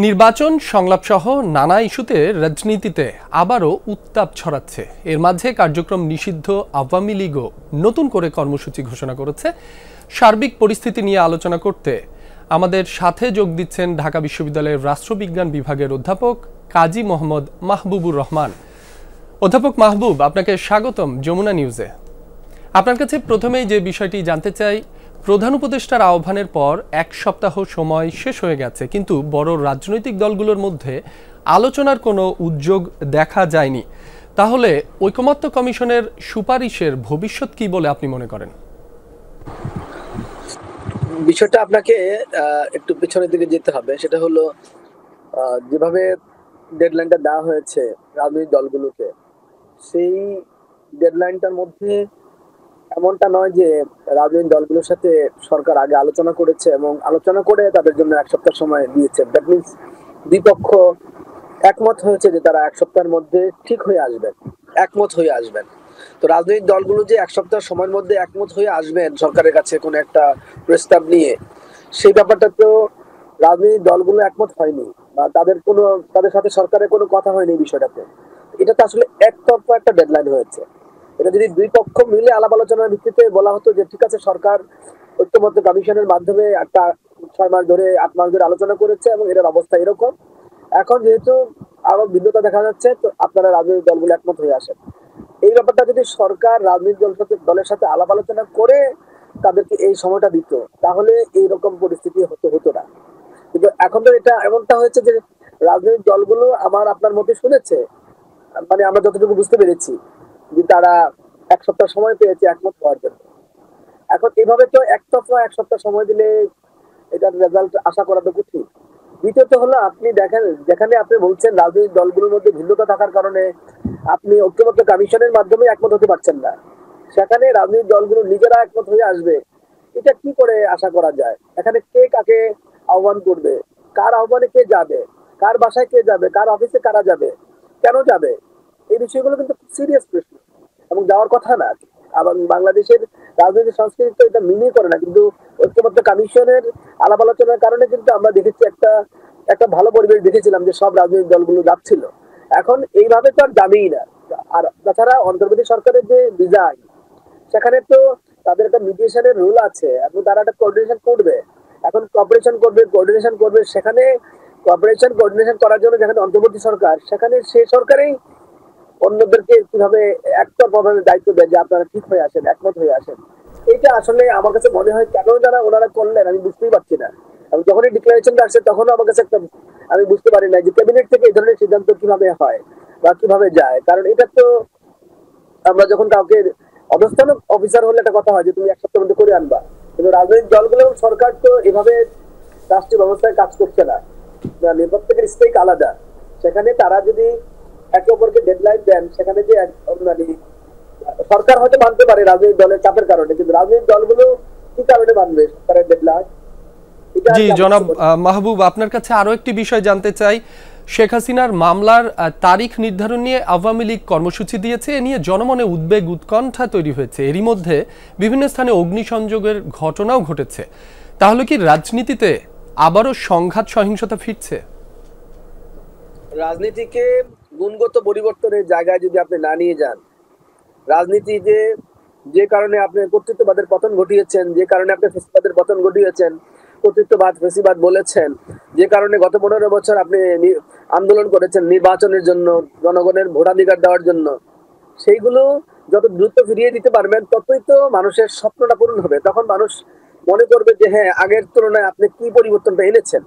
নির্বাচন সংলাপসহ নানা ইস্যুতে রাজনীতিতে আবারও উত্তাপ ছড়াচ্ছে। এর মাঝে কার্যক্রম নিষিদ্ধ আওয়ামী লীগও নতুন করে কর্মসূচি ঘোষণা করেছে। সার্বিক পরিস্থিতি নিয়ে আলোচনা করতে আমাদের সাথে যোগ দিচ্ছেন ঢাকা বিশ্ববিদ্যালয়ের রাষ্ট্রবিজ্ঞান বিভাগের অধ্যাপক কাজী মোহাম্মদ মাহবুবুর রহমান। অধ্যাপক মাহবুব, আপনাকে স্বাগতম যমুনা নিউজে। আপনার কাছে প্রথমেই যে বিষয়টি জানতে চাই, প্রধান উপদেষ্টার আহ্বানের পর এক সপ্তাহ সময় শেষ হয়ে গেছে, কিন্তু বড় রাজনৈতিক দলগুলোর মধ্যে আলোচনার কোনো উদ্যোগ দেখা যায়নি। তাহলে ঐকমত্য কমিশনের সুপারিশের ভবিষ্যৎ কি বলে আপনি মনে করেন? বিষয়টা আপনাকে একটু পেছনের দিকে যেতে হবে। সেটা হলো যেভাবে ডেডলাইনটা দেওয়া হয়েছে রাজনৈতিক দলগুলোকে, সেই ডেডলাইনটার মধ্যে এমনটা নয় যে রাজনৈতিক দলগুলোর সাথে সরকার আগে আলোচনা করেছে এবং আলোচনা করে তাদের জন্য এক সপ্তাহ সময় দিয়েছে। দ্যাট মিনস দুই পক্ষ একমত হয়েছে যে তারা এক সপ্তাহের মধ্যে ঠিক হয়ে আসবেন, একমত হয়ে আসবেন। তো রাজনৈতিক দলগুলো যে এক সপ্তাহ সময়ের মধ্যে একমত হয়ে আসবেন সরকারের কাছে কোনো একটা প্রস্তাব নিয়ে, সেই ব্যাপারটা তো রাজনৈতিক দলগুলো একমত হয়নি বা তাদের সাথে সরকারের কোনো কথা হয়নি এই বিষয়টাতে। এটা তো আসলে একতরফা একটা ডেডলাইন হয়েছে। এটা যদি দুই পক্ষ মিলে আলাপ আলোচনার ভিত্তিতে বলা হতো যে ঠিক আছে, সরকার ঐক্যমত্য কমিশনের মাধ্যমে একটা 6 মাস ধরে 8 মাস ধরে আলোচনা করেছে এবং এটার অবস্থা এরকম, এখন যেহেতু আরো ভিন্নতা দেখা যাচ্ছে, তো আপনারা রাজনৈতিক দলগুলো একমত হয়ে আসেন। এই ব্যাপারটা যদি সরকার রাজনৈতিক দলের সাথে আলাপ আলোচনা করে তাদেরকে এই সময়টা দিত, তাহলে এইরকম পরিস্থিতি হতো না। কিন্তু এখন তো এটা এমনটা হয়েছে যে রাজনৈতিক দলগুলো আমার আপনার মতে শুনেছে, মানে আমরা যতটুকু বুঝতে পেরেছি যে তারা এক সপ্তাহ সময় পেয়েছে একমত হওয়ার জন্য। এখন এভাবে তো একতরফা এক সপ্তাহ সময় দিলে এটার রেজাল্ট আশা করা তো কঠিন। দ্বিতীয়ত হলো, আপনি দেখেন যেখানে আপনি বলছেন রাজনৈতিক দলগুলোর মধ্যে ভিন্নতা থাকার কারণে আপনি ঐক্যমত্য কমিশনের মাধ্যমে একমত হতে পারছেন না, সেখানে রাজনৈতিক দলগুলো নিজেরা একমত হয়ে আসবে, এটা কি করে আশা করা যায়? এখানে কে কাকে আহ্বান করবে, কার আহ্বানে কে যাবে, কার বাসায় কে যাবে, কার অফিসে কারা যাবে, কেন যাবে? এই বিষয়গুলো কিন্তু সিরিয়াস প্রশ্ন এবং যাওয়ার কথা না। আবার বাংলাদেশের রাজনৈতিক সংস্কৃতি তো এটা মিনই করে না, কিন্তু ঐক্যমত্য কমিশনের আলাপ আলোচনার কারণে কিন্তু আমরা দেখেছি একটা একটা ভালো পরিবেশ দেখেছিলাম যে সব রাজনৈতিক দলগুলো যাচ্ছিল। এখন এইভাবে তো আর যাবেই না। আর তাছাড়া অন্তর্বর্তী সরকারের যে ডিজাইন, সেখানে তো তাদের একটা মিডিয়েশনের রুল আছে এবং তারা একটা কোঅর্ডিনেশন করবে। এখন কোঅর্ডিনেশন করবে, সেখানে কোঅর্ডিনেশন করার জন্য যেখানে অন্তর্বর্তী সরকার, সেখানে সে সরকারেই অন্যদেরকে কিভাবে একতরফাভাবে দায়িত্ব দেয় যে আপনারা ঠিক হয়ে আসেন, একমত হয়ে আসেন। এটা আসলে আমার কাছে মনে হয় কেন যারা ওনারা করলেন আমি বুঝতেই পারছি না। এবং যখনই ডিক্লারেশনটা আসছে তখনও আমার কাছে একটা আমি বুঝতে পারি না যে ক্যাবিনেট থেকে এই ধরনের সিদ্ধান্ত কিভাবে হয় বা কিভাবে যায়। কারণ এটা তো আমরা যখন কাউকে অবস্থান অফিসার হলে একটা কথা হয় যে তুমি এক সপ্তাহের মধ্যে করে আনবা, কিন্তু রাজনৈতিক দলগুলো সরকার তো এভাবে রাষ্ট্রীয় ব্যবস্থায় কাজ করছে না। প্রত্যেকের স্টেক আলাদা। সেখানে তারা যদি একে অপরকে ডেডলাইন দেন, সেখানে যে মানে সরকার হয়তো মানতে পারে রাজনৈতিক দলের চাপের কারণে, কিন্তু রাজনৈতিক দলগুলো কি কারণে মানবে সরকারের ডেডলাইন? জি জনাব মাহবুব, আপনার কাছে আরো একটি বিষয় জানতে চাই। শেখ হাসিনার মামলার তারিখ নির্ধারণ নিয়ে আওয়ামী লীগ কর্মসূচি দিয়েছে। এ নিয়ে জনমনে উদ্বেগ উৎকণ্ঠা তৈরি হয়েছে। এরই মধ্যে বিভিন্ন স্থানে অগ্নিসংযোগের ঘটনাও ঘটেছে। তাহলে কি রাজনীতিতে আবারও সংঘাত সহিংসতা ফিরছে? রাজনীতিকে গুণগত পরিবর্তনের জায়গায় যদি আপনি না নিয়ে যান, রাজনীতি যে কারণে আপনি কর্তৃত্ববাদের পতন ঘটিয়েছেন, যে কারণে আপনি ফেসিবাদের পতন ঘটিয়েছেন, কর্তৃত্ববাদ ফেসিবাদ বলেছেন, যে কারণে গত 15 বছর আপনি আন্দোলন করেছেন নির্বাচনের জন্য, জনগণের ভোটাধিকার দেওয়ার জন্য, সেইগুলো যত দ্রুত ফিরিয়ে দিতে পারবেন ততই তো মানুষের স্বপ্নটা পূরণ হবে। তখন মানুষ মনে করবে যে হ্যাঁ, আগের তুলনায় আপনি কি পরিবর্তনটা এনেছেন।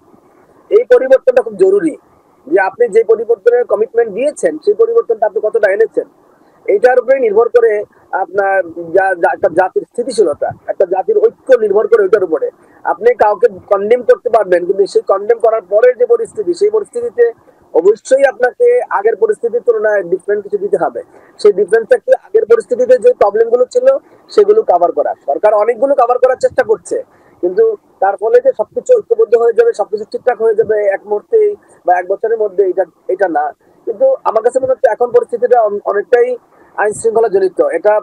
এই পরিবর্তনটা খুব জরুরি, যে আপনি যে পরিবর্তনের কমিটমেন্ট দিয়েছেন সেই পরিবর্তনটা আপনি কতটা এনেছেন। এইটার উপরে নির্ভর করে আপনার একটা জাতির স্থিতিশীলতা, একটা জাতির ঐক্য নির্ভর করে ওইটার উপরে। আপনি কাউকে কন্ডেম করতে পারবেন, কিন্তু সেই কন্ডেম করার পরের যে পরিস্থিতি, সেই পরিস্থিতিতে অবশ্যই আপনাকে আগের পরিস্থিতির তুলনায় ডিফারেন্ট কিছু দিতে হবে। সেই ডিফারেন্সটা কি, আগের পরিস্থিতিতে যে প্রবলেম গুলো ছিল সেগুলো কভার করা। সরকার অনেকগুলো কভার করার চেষ্টা করছে, কিন্তু তার ফলে যে সবকিছু ঐক্যবদ্ধ হয়ে যাবে, সবকিছু ঠিকঠাক হয়ে যাবে এক মুহূর্তেই বা এক বছরের মধ্যে, এটা না। কিন্তু আমার কাছে মনে হচ্ছে এখন পরিস্থিতিটা অনেকটাই আইন শৃঙ্খলা জনিত। এটা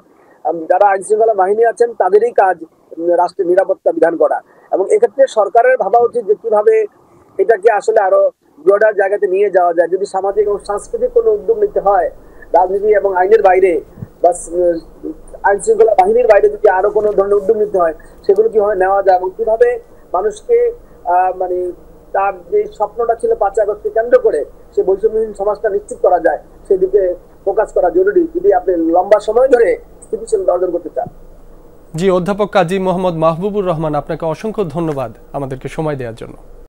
যারা আইন শৃঙ্খলা বাহিনী আছেন তাদেরই কাজ রাষ্ট্রের নিরাপত্তা বিধান করা, এবং এক্ষেত্রে সরকারের ভাবা উচিত যে কিভাবে এটাকে আসলে আরো ব্রডার জায়গাতে নিয়ে যাওয়া যায়, যদি সামাজিক এবং সাংস্কৃতিক কোনো উদ্যোগ নিতে হয় রাজনীতি এবং আইনের বাইরে বা আইন শৃঙ্খলা বাহিনীর বাইরে যদি আরো কোনো ধরনের উদ্যোগ নিতে হয়, সেগুলো কিভাবে নেওয়া যায় এবং কিভাবে মানুষকে মানে তার যে স্বপ্নটা ছিল 5 আগস্টকে কেন্দ্র করে সে বৈষম্যহীন সমাজটা নিশ্চিত করা যায়, সেদিকে ফোকাস করা জরুরি যদি আপনি লম্বা সময় ধরে স্থিতিশীলতা অর্জন করতে চান। জি, অধ্যাপক কাজী মোহাম্মদ মাহবুবুর রহমান, আপনাকে অসংখ্য ধন্যবাদ আমাদেরকে সময় দেওয়ার জন্য।